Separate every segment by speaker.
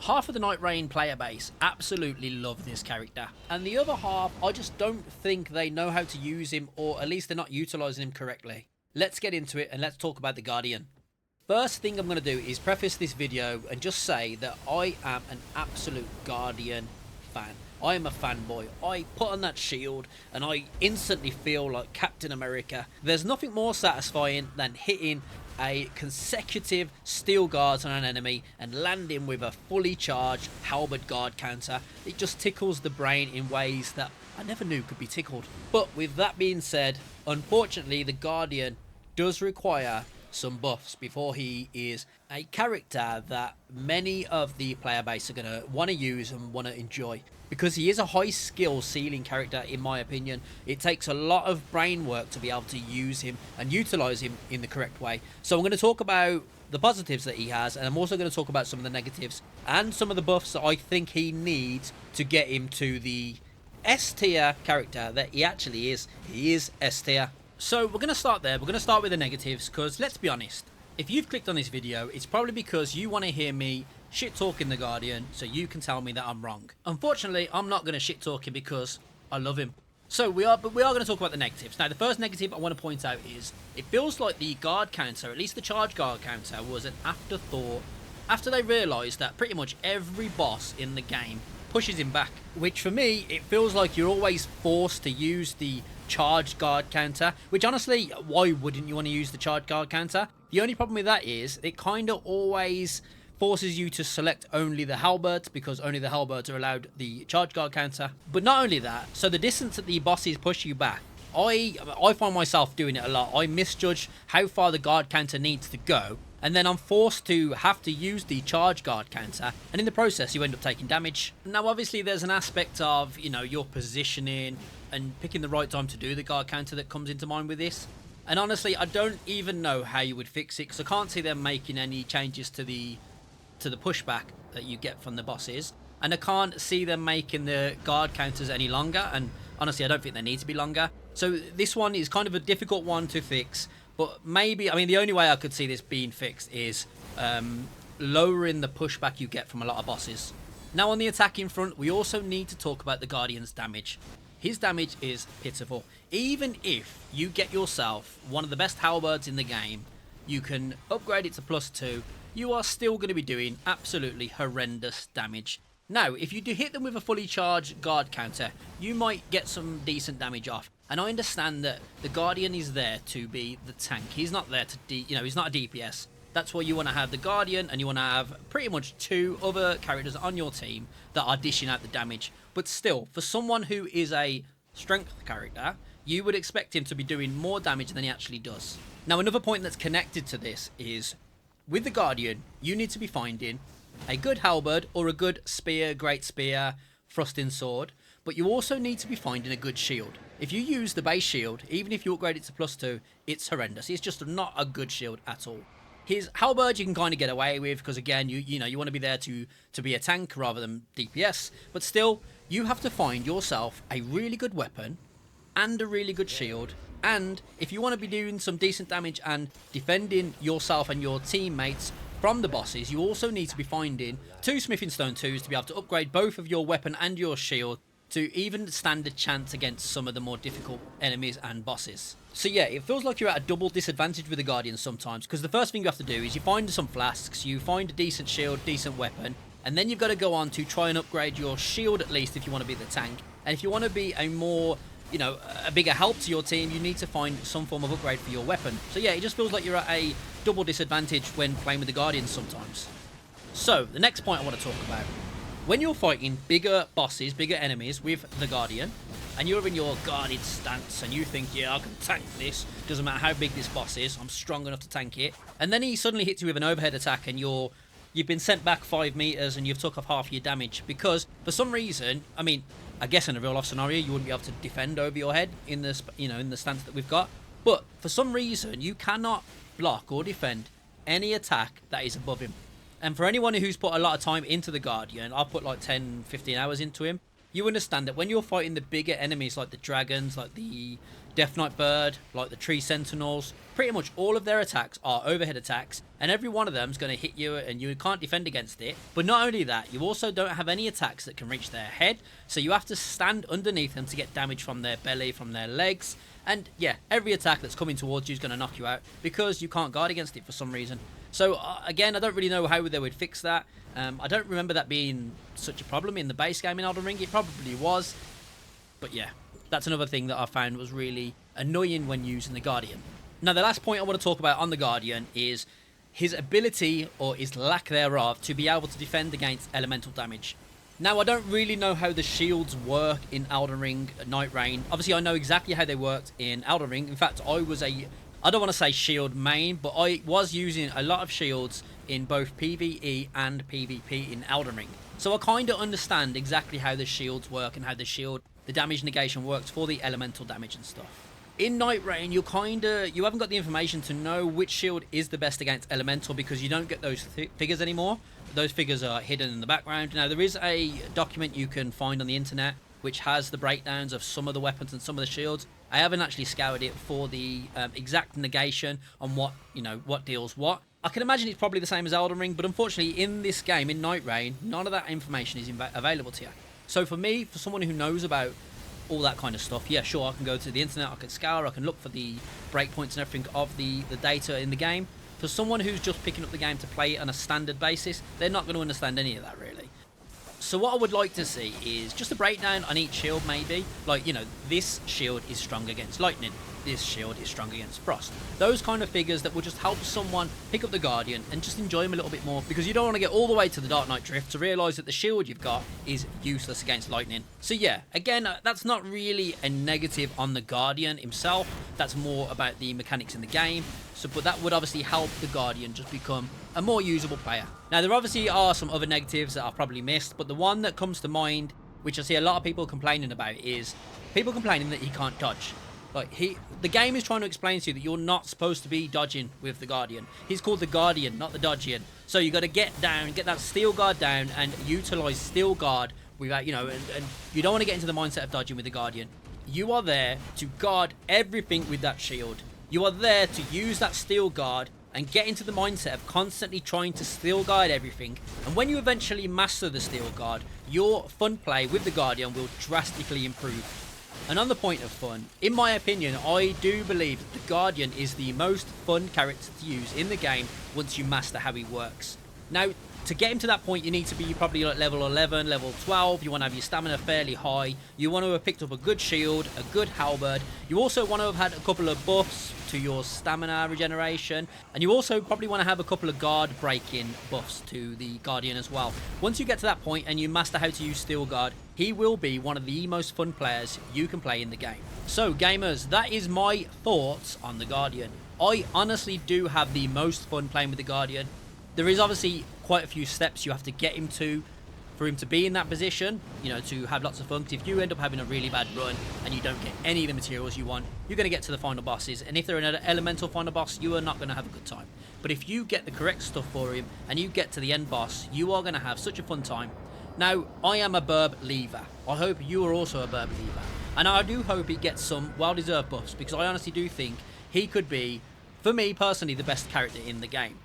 Speaker 1: half of the Nightreign player base absolutely love this character, and the other half, I just don't think they know how to use him, or at least they're not utilising him correctly. Let's get into it and let's talk about the Guardian. First thing I'm going to do is preface this video and just say that I am an absolute Guardian fan. I am a fanboy. I put on that shield and I instantly feel like Captain America. There's nothing more satisfying than hitting a consecutive steel guards on an enemy and landing with a fully charged halberd guard counter. It just tickles the brain in ways that I never knew could be tickled. But with that being said, unfortunately the Guardian does require some buffs before he is a character that many of the player base are going to want to use and want to enjoy, because he is a high skill ceiling character in my opinion. It takes a lot of brain work to be able to use him and utilize him in the correct way. So I'm going to talk about the positives that he has, and I'm also going to talk about some of the negatives and some of the buffs that I think he needs to get him to the S tier character that he actually is. He is S tier. So we're going to start there. We're going to start with the negatives, because let's be honest, if you've clicked on this video, it's probably because you want to hear me shit talking the Guardian so you can tell me that I'm wrong. Unfortunately, I'm not going to shit talk him because I love him. So we are going to talk about the negatives. Now, the first negative I want to point out is it feels like the guard counter, at least the charge guard counter, was an afterthought after they realised that pretty much every boss in the game pushes him back, which for me, it feels like you're always forced to use the charge guard counter, which honestly, why wouldn't you want to use the charge guard counter? The only problem with that is it kind of always forces you to select only the halberds, because only the halberds are allowed the charge guard counter. But not only that, so the distance that the bosses push you back, I find myself doing it a lot. I misjudge how far the guard counter needs to go, and then I'm forced to have to use the charge guard counter, and in the process you end up taking damage. Now obviously there's an aspect of, you know, your positioning and picking the right time to do the guard counter that comes into mind with this. And honestly, I don't even know how you would fix it, because I can't see them making any changes to the pushback that you get from the bosses, and I can't see them making the guard counters any longer, and honestly I don't think they need to be longer. So this one is kind of a difficult one to fix, but maybe, I mean, the only way I could see this being fixed is lowering the pushback you get from a lot of bosses. Now on the attacking front, we also need to talk about the Guardian's damage. His damage is pitiful. Even if you get yourself one of the best halberds in the game, you can upgrade it to +2, you are still going to be doing absolutely horrendous damage. Now, if you do hit them with a fully charged guard counter, you might get some decent damage off. And I understand that the Guardian is there to be the tank. He's not there to, he's not a DPS. That's why you want to have the Guardian, and you want to have pretty much 2 other characters on your team that are dishing out the damage. But still, for someone who is a strength character, you would expect him to be doing more damage than he actually does. Now, another point that's connected to this is, with the Guardian, you need to be finding a good halberd or a good spear, great spear, thrusting sword, but you also need to be finding a good shield. If you use the base shield, even if you upgrade it to +2, it's horrendous. It's just not a good shield at all. His halberd you can kind of get away with, because again, you want to be there to be a tank rather than DPS, but still, you have to find yourself a really good weapon and a really good shield. And if you want to be doing some decent damage and defending yourself and your teammates from the bosses, you also need to be finding 2 smithing stone 2s to be able to upgrade both of your weapon and your shield to even stand a chance against some of the more difficult enemies and bosses. So yeah, it feels like you're at a double disadvantage with the Guardian sometimes, because the first thing you have to do is you find some flasks, you find a decent shield, decent weapon, and then you've got to go on to try and upgrade your shield at least if you want to be the tank. And if you want to be a more, a bigger help to your team, you need to find some form of upgrade for your weapon. So yeah, it just feels like you're at a double disadvantage when playing with the Guardians sometimes. So, the next point I want to talk about. When you're fighting bigger bosses, bigger enemies with the Guardian, and you're in your guarded stance, and you think, yeah, I can tank this, doesn't matter how big this boss is, I'm strong enough to tank it, and then he suddenly hits you with an overhead attack, and you've been sent back 5 meters, and you've took off half your damage, because for some reason, I mean, I guess in a real life scenario, you wouldn't be able to defend over your head in the, in the stance that we've got, but for some reason, you cannot block or defend any attack that is above him. And for anyone who's put a lot of time into the Guardian, I've put like 10, 15 hours into him, you understand that when you're fighting the bigger enemies like the dragons, like the, Death Knight Bird, like the Tree Sentinels, pretty much all of their attacks are overhead attacks, and every one of them is going to hit you and you can't defend against it. But not only that, you also don't have any attacks that can reach their head, so you have to stand underneath them to get damage from their belly, from their legs. And yeah, every attack that's coming towards you is going to knock you out because you can't guard against it for some reason. So again, I don't really know how they would fix that. I don't remember that being such a problem in the base game in Elden Ring. It probably was, but yeah, that's another thing that I found was really annoying when using the Guardian. Now, the last point I want to talk about on the Guardian is his ability, or his lack thereof, to be able to defend against elemental damage. Now, I don't really know how the shields work in Elden Ring, Nightreign. Obviously, I know exactly how they worked in Elden Ring. In fact, I don't want to say shield main, but I was using a lot of shields in both PvE and PvP in Elden Ring. So I kind of understand exactly how the shields work and how the damage negation works for the elemental damage and stuff. In Nightreign, you haven't got the information to know which shield is the best against elemental because you don't get those figures anymore. Those figures are hidden in the background. Now, there is a document you can find on the internet which has the breakdowns of some of the weapons and some of the shields. I haven't actually scoured it for the exact negation on what deals what. I can imagine it's probably the same as Elden Ring, but unfortunately in this game, in Nightreign, none of that information is available to you. So for me, for someone who knows about all that kind of stuff, yeah, sure, I can go to the internet, I can scour, I can look for the breakpoints and everything of the data in the game. For someone who's just picking up the game to play it on a standard basis, they're not going to understand any of that, really. So what I would like to see is just a breakdown on each shield, maybe. Like, this shield is strong against lightning. This shield is strong against frost. Those kind of figures that will just help someone pick up the Guardian and just enjoy him a little bit more, because you don't want to get all the way to the Dark Knight Drift to realise that the shield you've got is useless against lightning. So yeah, again, that's not really a negative on the Guardian himself. That's more about the mechanics in the game. But that would obviously help the Guardian just become a more usable player. Now, there obviously are some other negatives that I've probably missed, but the one that comes to mind, which I see a lot of people complaining about, is people complaining that he can't dodge. Like, the game is trying to explain to you that you're not supposed to be dodging with the Guardian. He's called the Guardian, not the Dodgian. So you got to get down, get that steel guard down, and utilize steel guard without, and you don't want to get into the mindset of dodging with the Guardian. You are there to guard everything with that shield. You are there to use that steel guard and get into the mindset of constantly trying to steel guard everything. And when you eventually master the steel guard, your fun play with the Guardian will drastically improve. And on the point of fun, in my opinion, I do believe that the Guardian is the most fun character to use in the game once you master how he works. Now, to get him to that point, you need to be probably like level 11, level 12. You want to have your stamina fairly high. You want to have picked up a good shield, a good halberd. You also want to have had a couple of buffs to your stamina regeneration. And you also probably want to have a couple of guard breaking buffs to the Guardian as well. Once you get to that point and you master how to use Steel Guard, he will be one of the most fun players you can play in the game. So gamers, that is my thoughts on the Guardian. I honestly do have the most fun playing with the Guardian. There is obviously quite a few steps you have to get him to for him to be in that position, to have lots of fun. Because if you end up having a really bad run and you don't get any of the materials you want, you're going to get to the final bosses. And if they're an elemental final boss, you are not going to have a good time. But if you get the correct stuff for him and you get to the end boss, you are going to have such a fun time. Now, I am a Burb lever. I hope you are also a Burb lever. And I do hope he gets some well-deserved buffs, because I honestly do think he could be, for me personally, the best character in the game.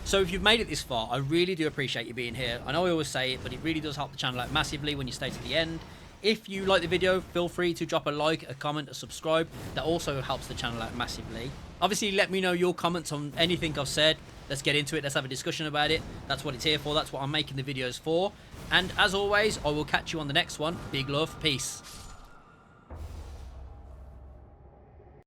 Speaker 1: So if you've made it this far, I really do appreciate you being here. I know I always say it, but it really does help the channel out massively when you stay to the end. If you like the video, feel free to drop a like, a comment, a subscribe. That also helps the channel out massively. Obviously, let me know your comments on anything I've said. Let's get into it. Let's have a discussion about it. That's what it's here for. That's what I'm making the videos for. And as always, I will catch you on the next one. Big love. Peace.